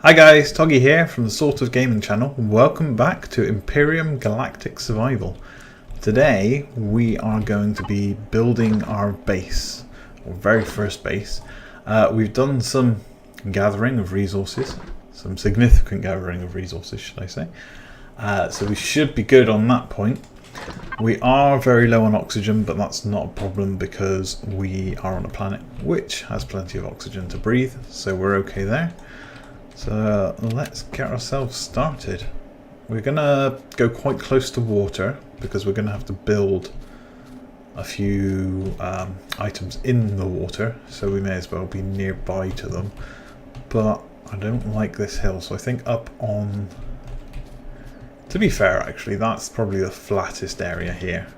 Hi guys, Togy here from the Sort of Gaming channel. Welcome back to Empyrion Galactic Survival. Today we are going to be building our base, our very first base. We've done some gathering of resources, some significant gathering of resources should I say. So we should be good on that point. We are very low on oxygen, but that's not a problem because we are on a planet which has plenty of oxygen to breathe, so we're okay there. So let's get ourselves started. We're gonna go quite close to water because we're gonna have to build a few items in the water, so we may as well be nearby to them. But I don't like this hill, so I think up on... To be fair, actually, that's probably the flattest area here.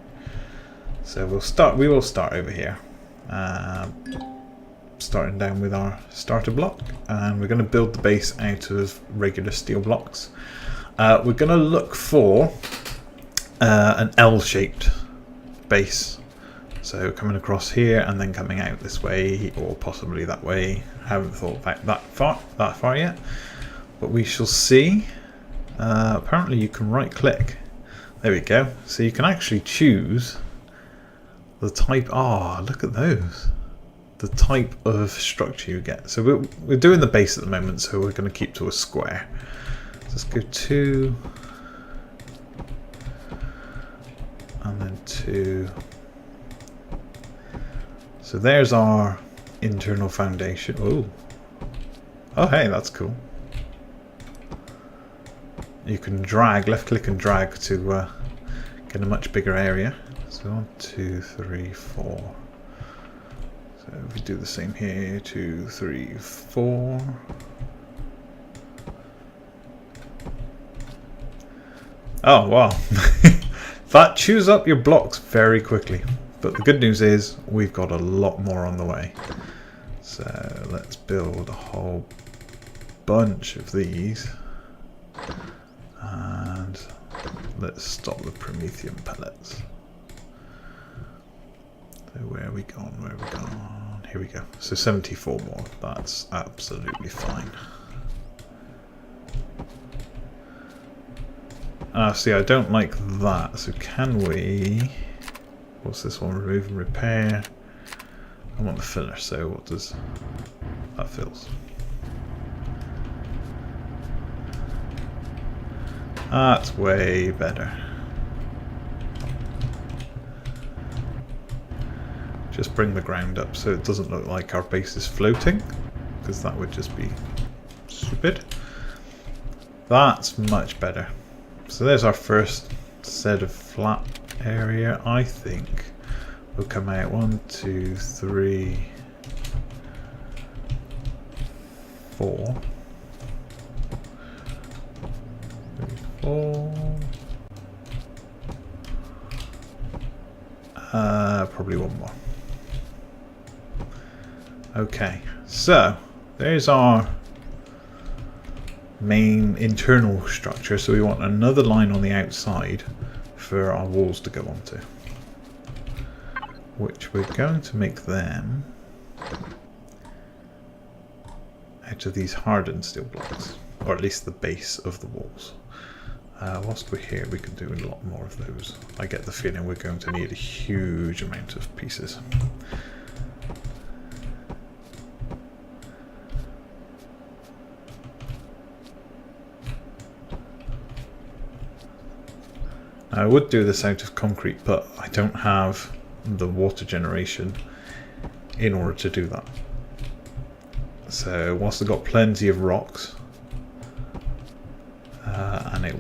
So we will start over here. Starting down with our starter block, and we're going to build the base out of regular steel blocks. We're going to look for an L-shaped base, so coming across here and then coming out this way or possibly that way. Haven't thought about that far yet, but we shall see. Apparently you can right click, there we go, so you can actually choose the type. Look at those, the type of structure you get. So we're doing the base at the moment, so we're going to keep to a square. Let's go 2 and then 2. So there's our internal foundation. Oh hey, that's cool. You can drag, left click and drag to get a much bigger area. So 1, 2, 3, 4. So if we do the same here, 2, 3, 4. Oh wow, that chews up your blocks very quickly. But the good news is we've got a lot more on the way. So let's build a whole bunch of these. And let's stop the Promethean pellets. So where are we gone? Where have we gone? Here we go. So 74 more. That's absolutely fine. See, I don't like that. So can we... What's this one? Remove and repair. I want the filler. So what does that fills? That's way better. Just bring the ground up so it doesn't look like our base is floating, because that would just be stupid. That's much better. So there's our first set of flat area. I think we'll come out 1, 2, 3, 4. 4. Probably one more. Okay, so there's our main internal structure. So we want another line on the outside for our walls to go onto, which we're going to make them out of these hardened steel blocks, or at least the base of the walls. Whilst we're here, we can do a lot more of those. I get the feeling we're going to need a huge amount of pieces. Now, I would do this out of concrete, but I don't have the water generation in order to do that. So whilst I've got plenty of rocks, and it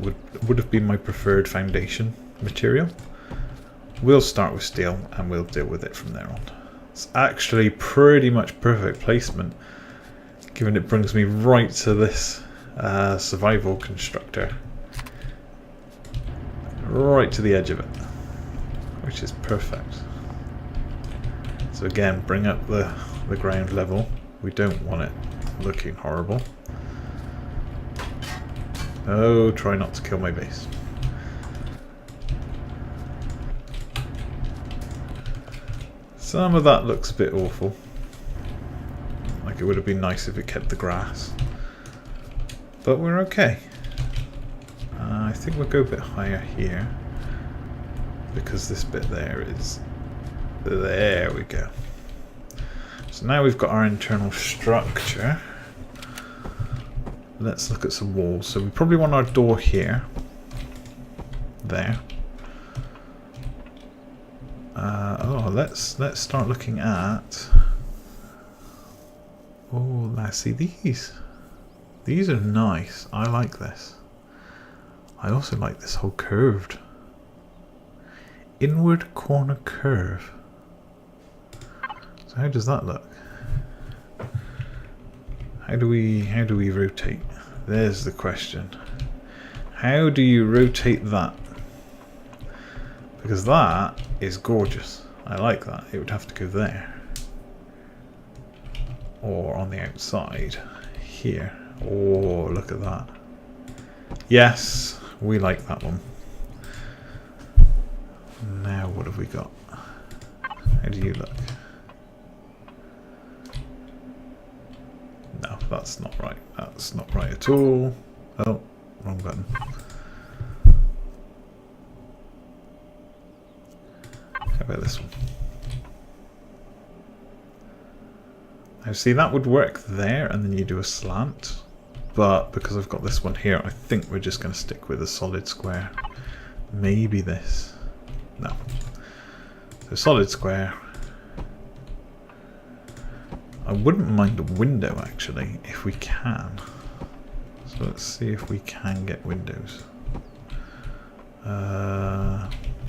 would have been my preferred foundation material, we'll start with steel and we'll deal with it from there on. It's actually pretty much perfect placement, given it brings me right to this survival constructor, right to the edge of it, which is perfect. So again, bring up the ground level. We don't want it looking horrible. Oh, try not to kill my base. Some of that looks a bit awful. Like it would have been nice if it kept the grass. but we're okay. I think we'll go a bit higher here because this bit there is... There we go. So now we've got our internal structure. Let's look at some walls. So we probably want our door here. There. Let's start looking at... Oh, let's see these. These are nice. I like this. I also like this whole curved. Inward corner curve. So how does that look? How do we rotate? There's the question. How do you rotate that? Because that is gorgeous. I like that. It would have to go there. Or on the outside. Here. Oh, look at that. Yes, we like that one. Now what have we got? How do you look? No, that's not right. That's not right at all. Oh, wrong button. How about this one? Now see, that would work there and then you do a slant. But because I've got this one here, I think we're just going to stick with a solid square. Maybe this. No. So solid square. I wouldn't mind a window actually, if we can. So let's see if we can get windows.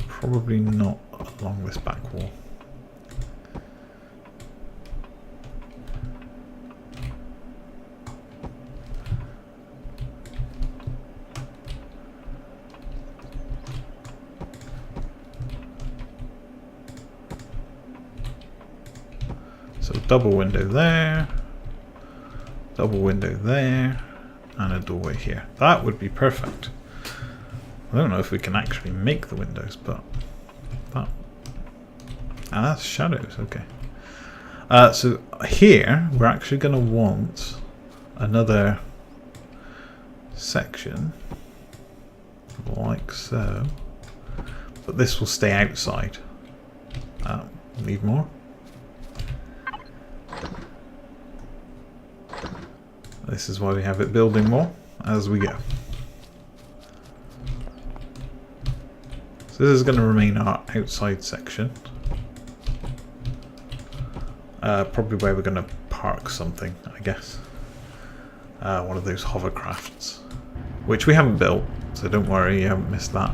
Probably not along this back wall. So double window there, double window there, and a doorway here. That would be perfect. I don't know if we can actually make the windows, but that... Ah, that's shadows, okay. So here, we're actually going to want another section, like so. But this will stay outside. Leave more. This is why we have it building more as we go. So this is going to remain our outside section. Probably where we're going to park something, I guess. One of those hovercrafts, which we haven't built, so don't worry, you haven't missed that.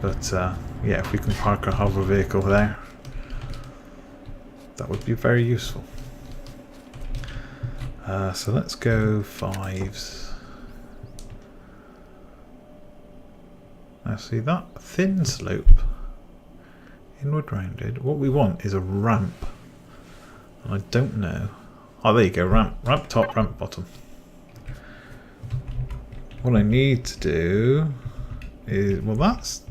But yeah, if we can park a hover vehicle there, that would be very useful. So let's go 5s. Now see that thin slope, inward rounded, what we want is a ramp. And I don't know. Oh, there you go, ramp top, ramp bottom. What I need to do is, well that's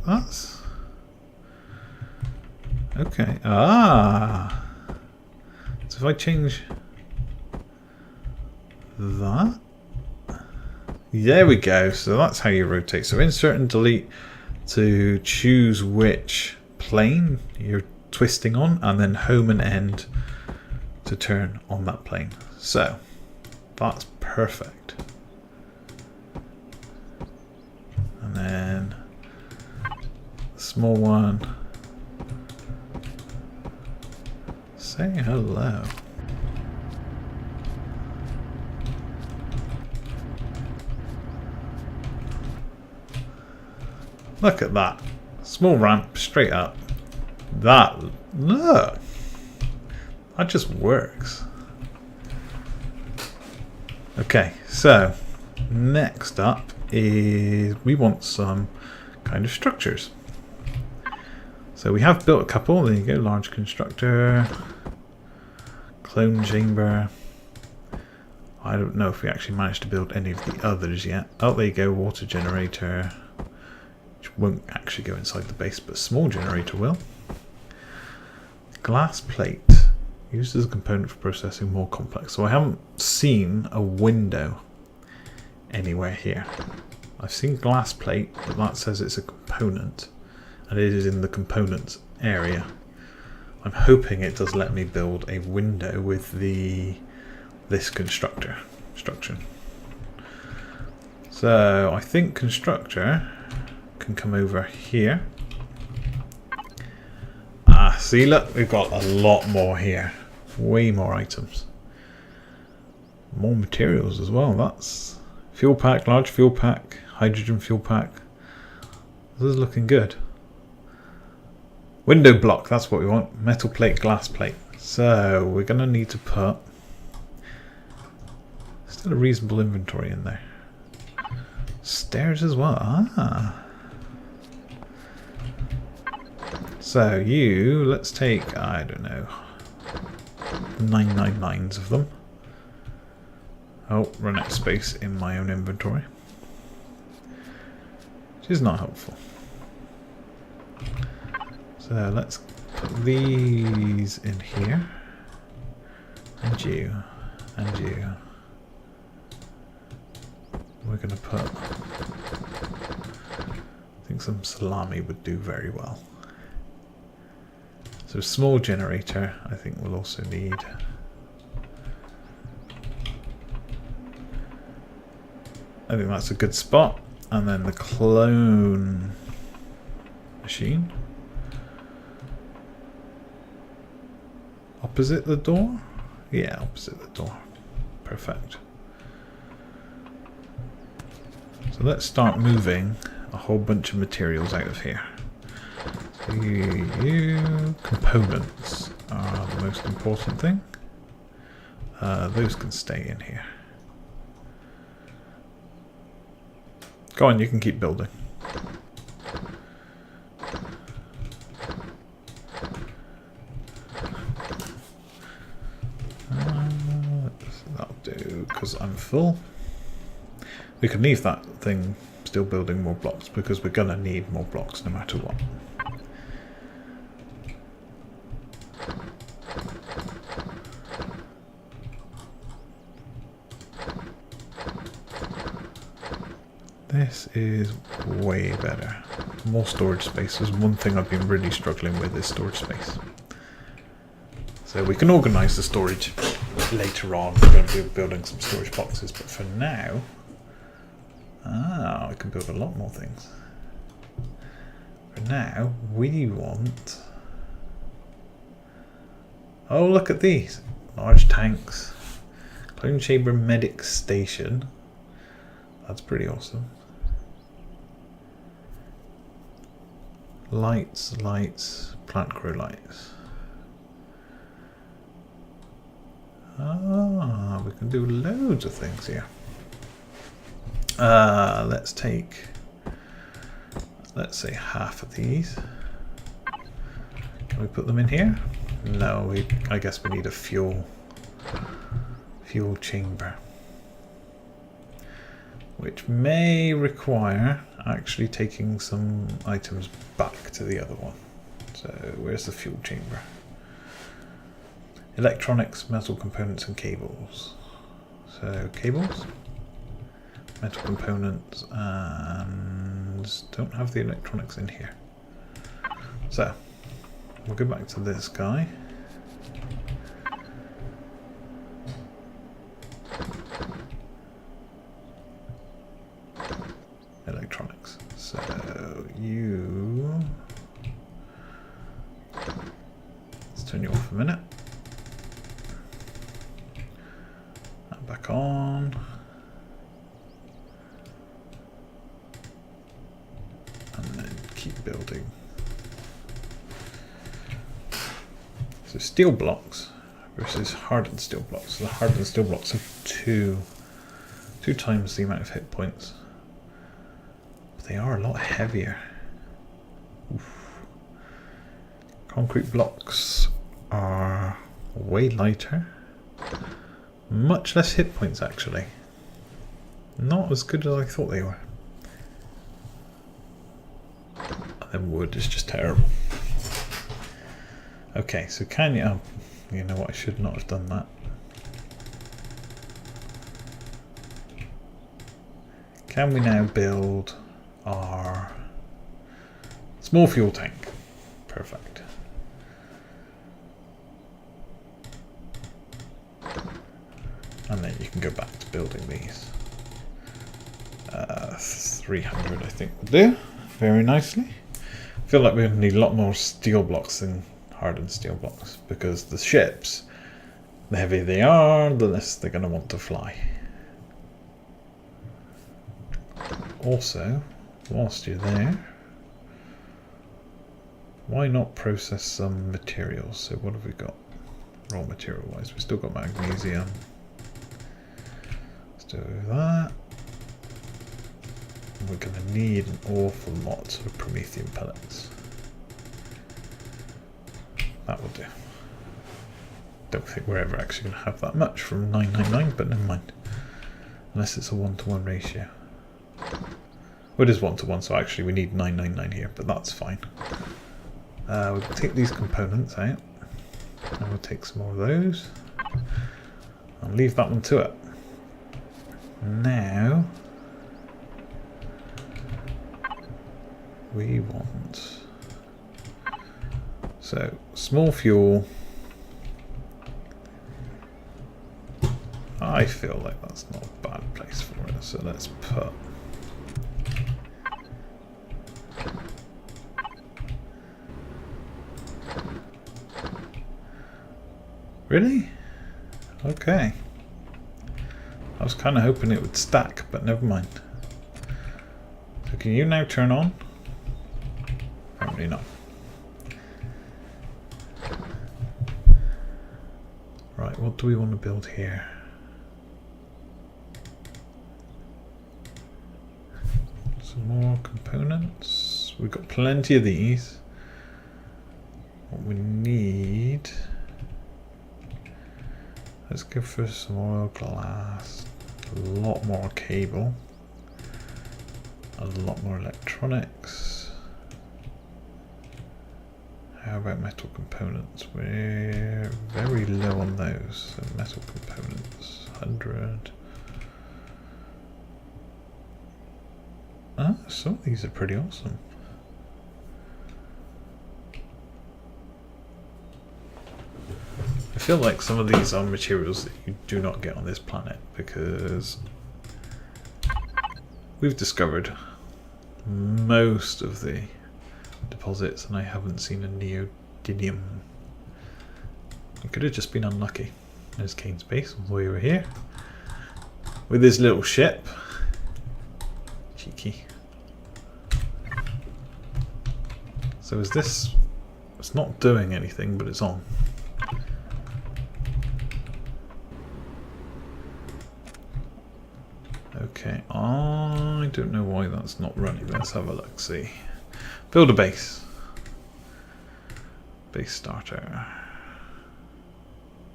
okay. Ah, so if I change that, there we go. So that's how you rotate. So insert and delete to choose which plane you're twisting on, and then home and end to turn on that plane. So that's perfect. And then small one, say hello. Look at that. Small ramp straight up. That, look. That just works. Okay, so next up is we want some kind of structures. So we have built a couple. There you go, large constructor, clone chamber. I don't know if we actually managed to build any of the others yet. Oh, there you go, water generator. Which won't actually go inside the base, but a small generator will. Glass plate. Used as a component for processing more complex. So I haven't seen a window anywhere here. I've seen glass plate, but that says it's a component, and it is in the components area. I'm hoping it does let me build a window with this constructor. So I think constructor can come over here. Ah, see, look, we've got a lot more here. Way more items. More materials as well. That's fuel pack, large fuel pack, hydrogen fuel pack. This is looking good. Window block, that's what we want. Metal plate, glass plate. So we're going to need to put still a reasonable inventory in there. Stairs as well. Ah. So let's take, I don't know, 999s of them. Oh, run out of space in my own inventory, which is not helpful. So let's put these in here, and you. We're going to put, I think some salami would do very well. So a small generator, I think we'll also need. I think that's a good spot. And then the clone machine. Opposite the door? Yeah, opposite the door. Perfect. So let's start moving a whole bunch of materials out of here. Components are the most important thing. Those can stay in here. Go on, you can keep building. That'll do, because I'm full. We can leave that thing still building more blocks, because we're going to need more blocks no matter what. This is way better. More storage space is one thing I've been really struggling with, is storage space. So we can organise the storage later on. We're going to be building some storage boxes, but for now, we can build a lot more things. For now, we want. Oh, look at these large tanks, clone chamber medic station. That's pretty awesome. Lights, plant grow lights. Ah, we can do loads of things here. Let's take, let's say half of these. Can we put them in here? No, I guess we need a fuel chamber, which may require actually taking some items back to the other one. So where's the fuel chamber? Electronics, metal components and cables. So cables, metal components, and don't have the electronics in here. So we'll go back to this guy. Electronics. So let's turn you off a minute. And back on. And then keep building. So steel blocks versus hardened steel blocks. So the hardened steel blocks have two times the amount of hit points. They are a lot heavier. Oof. Concrete blocks are way lighter. Much less hit points actually. Not as good as I thought they were. And then wood is just terrible. Okay, so can you... You know what, I should not have done that. Can we now build our small fuel tank? Perfect. And then you can go back to building these. 300 I think will do. Very nicely. I feel like we're going to need a lot more steel blocks than hardened steel blocks, because the ships, the heavier they are, the less they're going to want to fly. Also, whilst you're there, why not process some materials? So what have we got raw material wise? We've still got magnesium. Let's do that. We're going to need an awful lot of promethium pellets. That will do. Don't think we're ever actually going to have that much from 999, but never mind. Unless it's a 1-to-1 ratio. Well, it is 1-to-1, so actually we need 999 here, but that's fine. We'll take these components out, and we'll take some more of those. I'll leave that one to it. Now, we want... So, small fuel. I feel like that's not a bad place for it, so let's put... Really? Okay. I was kind of hoping it would stack, but never mind. So can you now turn on? Apparently not. Right, what do we want to build here? Some more components. We've got plenty of these. What we need... Let's go for some oil glass, a lot more cable, a lot more electronics. How about metal components? We're very low on those. So metal components, 100. Ah, some of these are pretty awesome. I feel like some of these are materials that you do not get on this planet, because we've discovered most of the deposits and I haven't seen a neodymium. I could have just been unlucky. There's Kane's base all the way over here with his little ship. Cheeky. So is this... It's not doing anything, but it's on. Okay, I don't know why that's not running. Let's have a look, see. Build a base. Base starter.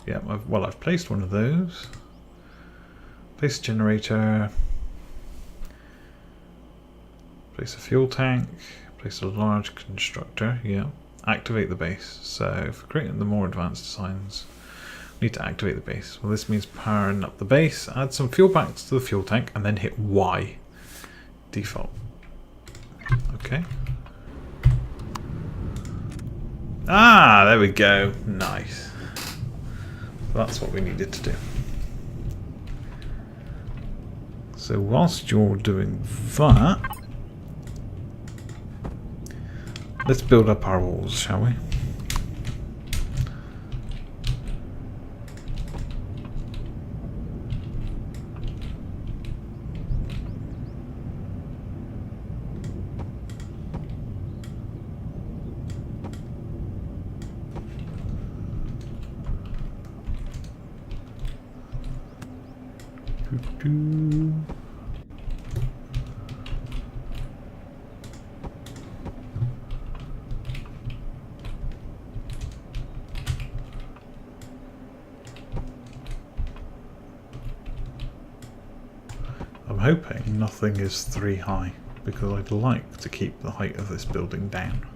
Yeah, I've placed one of those. Base generator. Place a fuel tank. Place a large constructor. Yeah. Activate the base. So for creating the more advanced designs, need to activate the base. Well, this means powering up the base, add some fuel packs to the fuel tank, and then hit Y. Default. Okay. Ah, there we go. Nice. That's what we needed to do. So whilst you're doing that, let's build up our walls, shall we? I'm hoping nothing is 3 high, because I'd like to keep the height of this building down.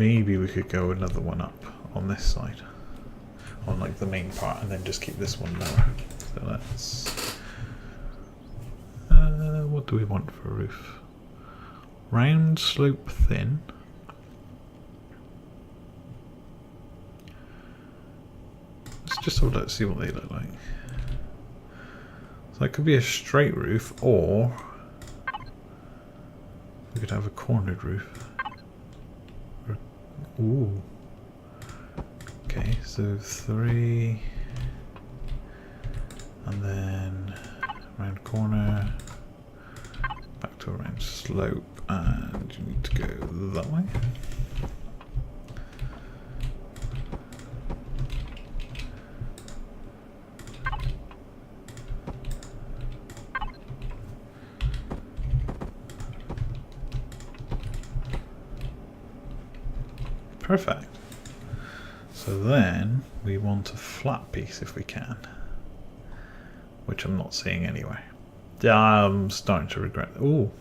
maybe we could go another one up on this side, on like the main part, and then just keep this one lower. So let's. What do we want for a roof? Round, slope, thin. Let's just have a look, see what they look like. So that could be a straight roof, or we could have a cornered roof. Ooh. Okay, so 3, and then round corner, back to a round slope, and you need to go that way. Perfect. So then we want a flat piece if we can, which I'm not seeing anywhere. Yeah, I'm starting to regret. Oh,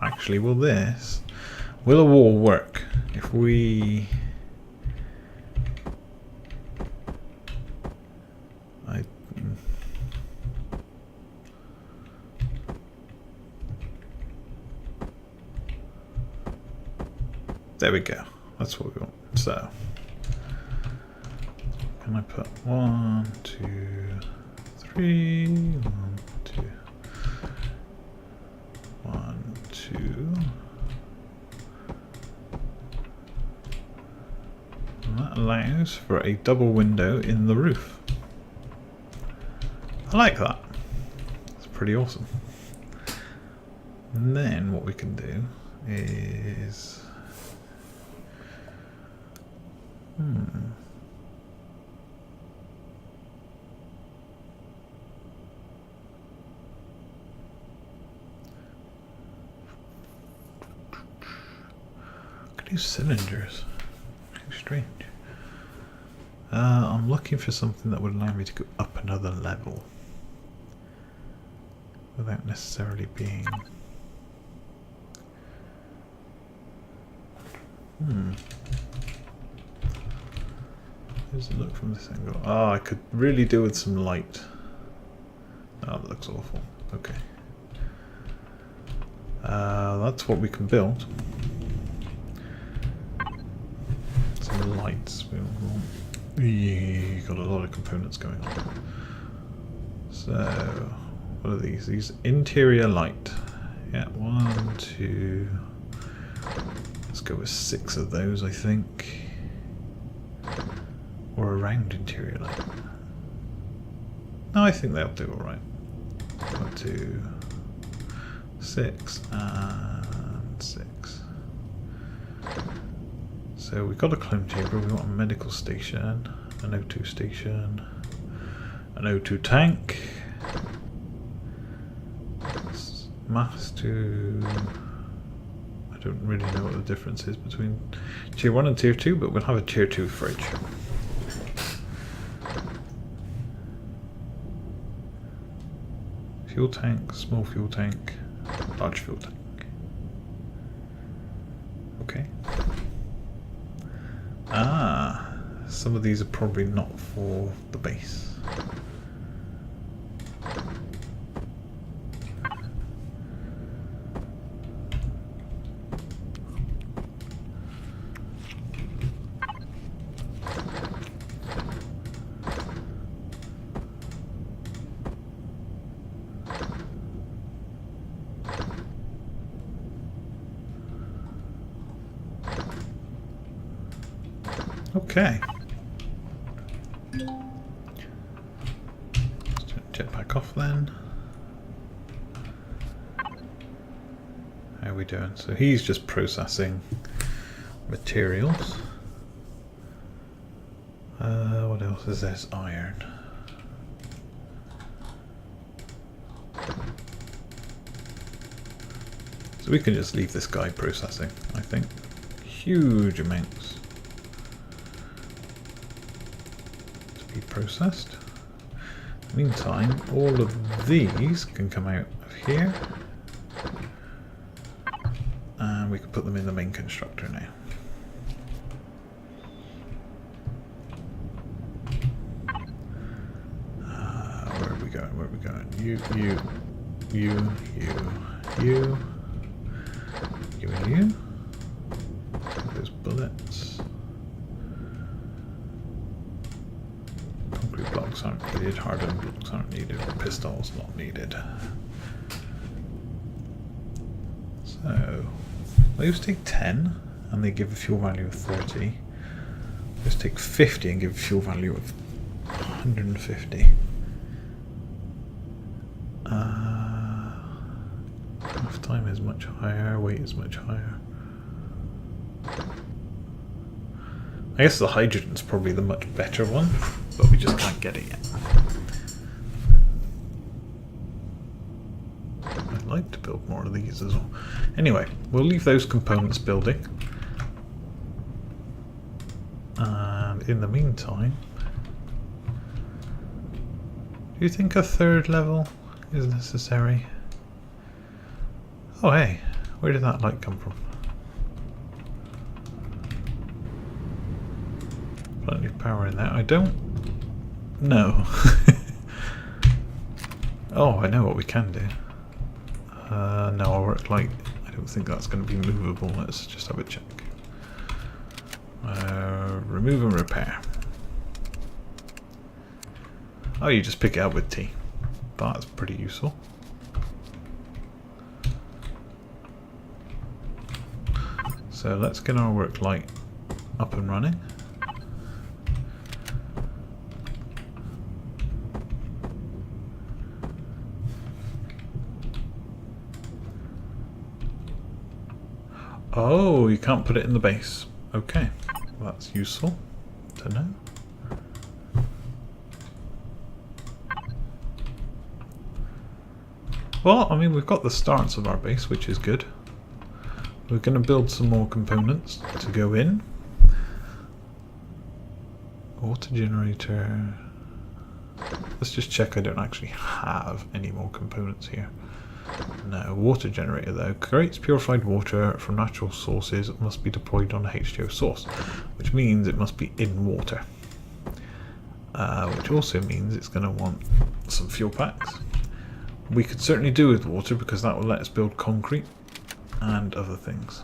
actually, will a wall work if we? There we go. That's what we want. So, can I put 1, 2, 3, 1, 2, 1, 2. And that allows for a double window in the roof. I like that. It's pretty awesome. And then what we can do is could do cylinders. How strange. I'm looking for something that would allow me to go up another level without necessarily being. How does it look from this angle? Oh, I could really do with some light. Oh, that looks awful. Okay. That's what we can build. Some lights. Yeah, got a lot of components going on. So, what are these? These interior light. Yeah, 1, 2. Let's go with 6 of those, I think. Or a round interior light. No, I think they'll do alright. 1, 2, 6, and 6. So we've got a clone chamber, we want a medical station, an O2 station, an O2 tank, mass to... I don't really know what the difference is between tier 1 and tier 2, but we'll have a tier 2 fridge. Fuel tank, small fuel tank, large fuel tank. Okay. Ah, some of these are probably not for the base. Okay. Let's turn the jetpack off then. How are we doing? So he's just processing materials. What else is this? Iron. So we can just leave this guy processing, I think. Huge amounts to be processed. Meantime, all of these can come out of here. And we can put them in the main constructor now. going? Where are we going? You, you, and you. Those bullets. Concrete blocks aren't needed. Hardened blocks aren't needed. Pistols not needed. So, those take 10 and they give a fuel value of 30. Those take 50 and give a fuel value of 150. Half time is much higher, weight is much higher. I guess the hydrogen's probably the much better one, but we just can't get it yet. I'd like to build more of these as well. Anyway, we'll leave those components building. And in the meantime, do you think a third level is necessary? Oh hey, where did that light come from? Plenty of power in there. I don't know. Oh, I know what we can do. No, our work light, I don't think that's going to be movable. Let's just have a check. Remove and repair. Oh, you just pick it up with T. That's pretty useful. So let's get our work light up and running. Oh, you can't put it in the base. Okay, that's useful to know. Well, I mean, we've got the starts of our base, which is good. We're going to build some more components to go in. Water generator. Let's just check I don't actually have any more components here. No, water generator though. Creates purified water from natural sources. It must be deployed on a H2O source, which means it must be in water. Which also means it's going to want some fuel packs. We could certainly do with water because that will let us build concrete and other things.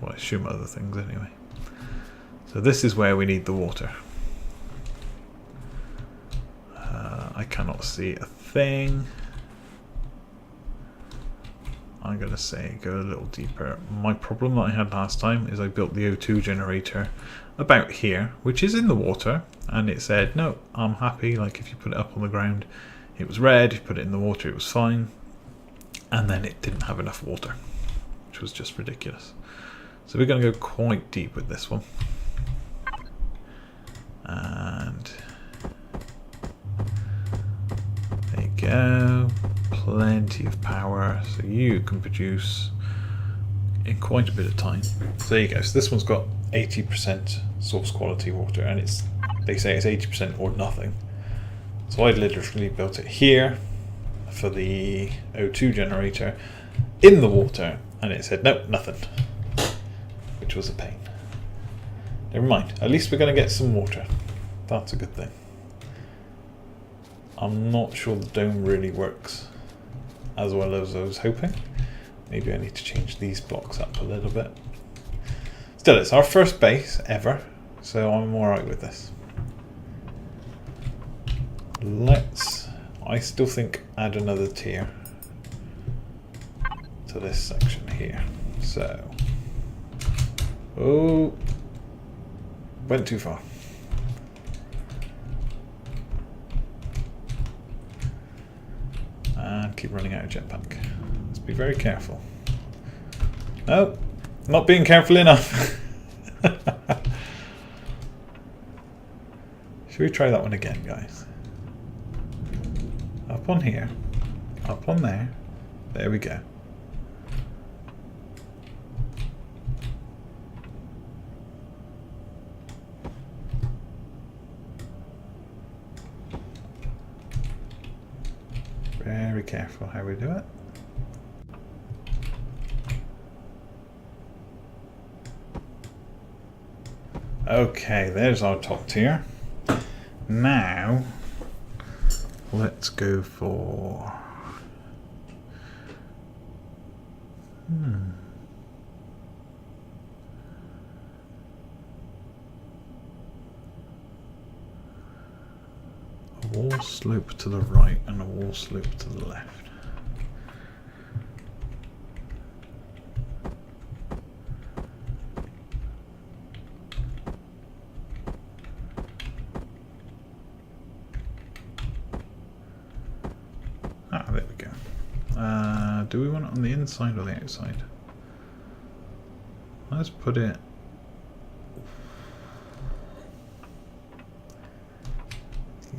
Well, I assume other things anyway. So this is where we need the water. I cannot see a thing. I'm going to say go a little deeper. My problem that I had last time is I built the O2 generator about here, which is in the water, and it said, no, I'm happy, like if you put it up on the ground, it was red, if you put it in the water, it was fine, and then it didn't have enough water, which was just ridiculous. So we're going to go quite deep with this one. And there you go. Plenty of power, so you can produce in quite a bit of time. So there you go. So this one's got 80% source quality water, and they say it's 80% or nothing. So I literally built it here for the O2 generator in the water, and it said nope, nothing, which was a pain. Never mind. At least we're going to get some water. That's a good thing. I'm not sure the dome really works as well as I was hoping. Maybe I need to change these blocks up a little bit. Still, it's our first base ever, so I'm alright with this. Let's, I still think, add another tier to this section here. So, oh, went too far. And keep running out of jetpack. Let's be very careful. No, not being careful enough. Should we try that one again, guys? Up on here, up on there. There we go. Very careful how we do it. Okay, there's our top tier. Now, let's go for... a wall slope to the right and a wall slope to the left. Ah, there we go. Do we want it on the inside or the outside? Let's put it...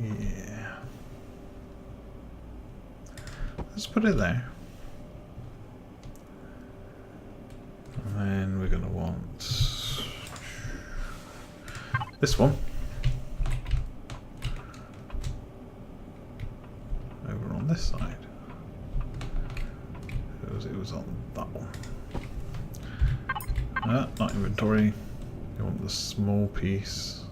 yeah. Let's put it there. And then we're going to want this one over on this side. It was on that one. Not inventory. You want the small piece.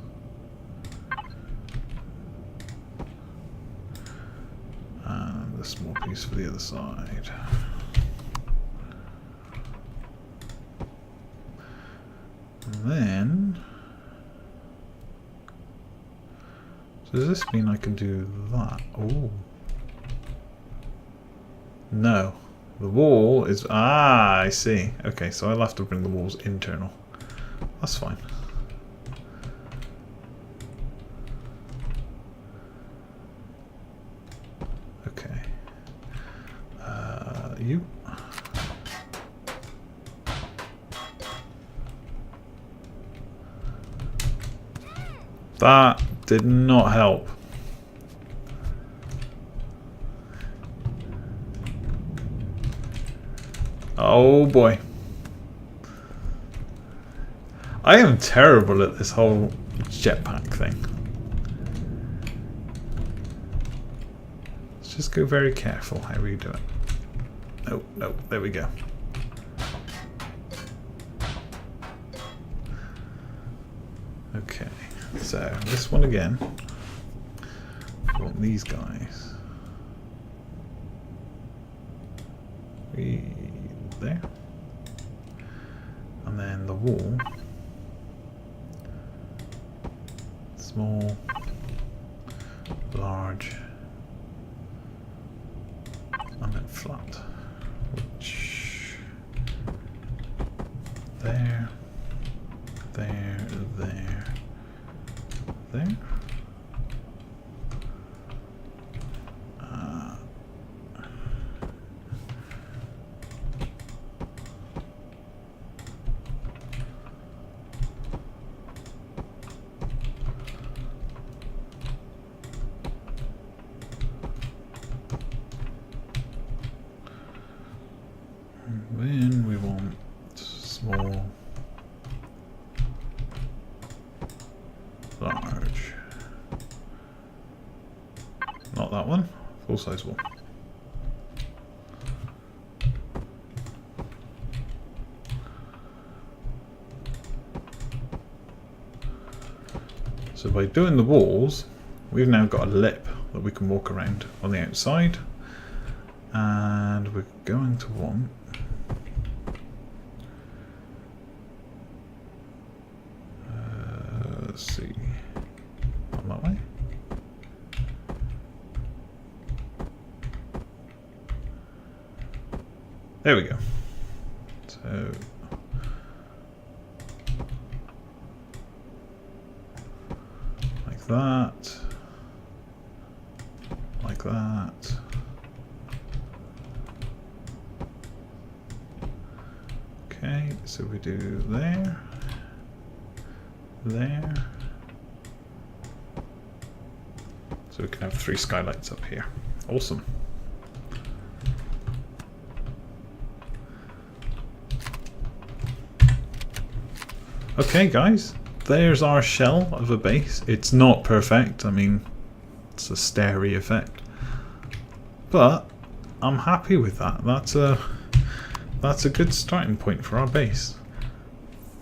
And the small piece for the other side. And then... so does this mean I can do that? Oh. No. The wall is... ah, I see. Okay, so I'll have to bring the walls internal. That's fine. Okay. You. That did not help. Oh boy. I am terrible at this whole jetpack thing. Let's just go very careful how we do it. No, no, there we go. Okay, so this one again. We want these guys. There. And then the wall. Small, large, and then flat. Which there, there, there, there. Then we want small, large, not that one, full size wall. So by doing the walls, we've now got a lip that we can walk around on the outside, and we're going to want let's see, on that way. There we go. So like that, like that. Okay, so we do there. There. So we can have 3 skylights up here. Awesome. Okay guys, there's our shell of a base. It's not perfect, I mean, it's a starry effect. But I'm happy with that. That's a good starting point for our base.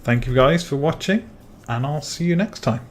Thank you guys for watching, and I'll see you next time.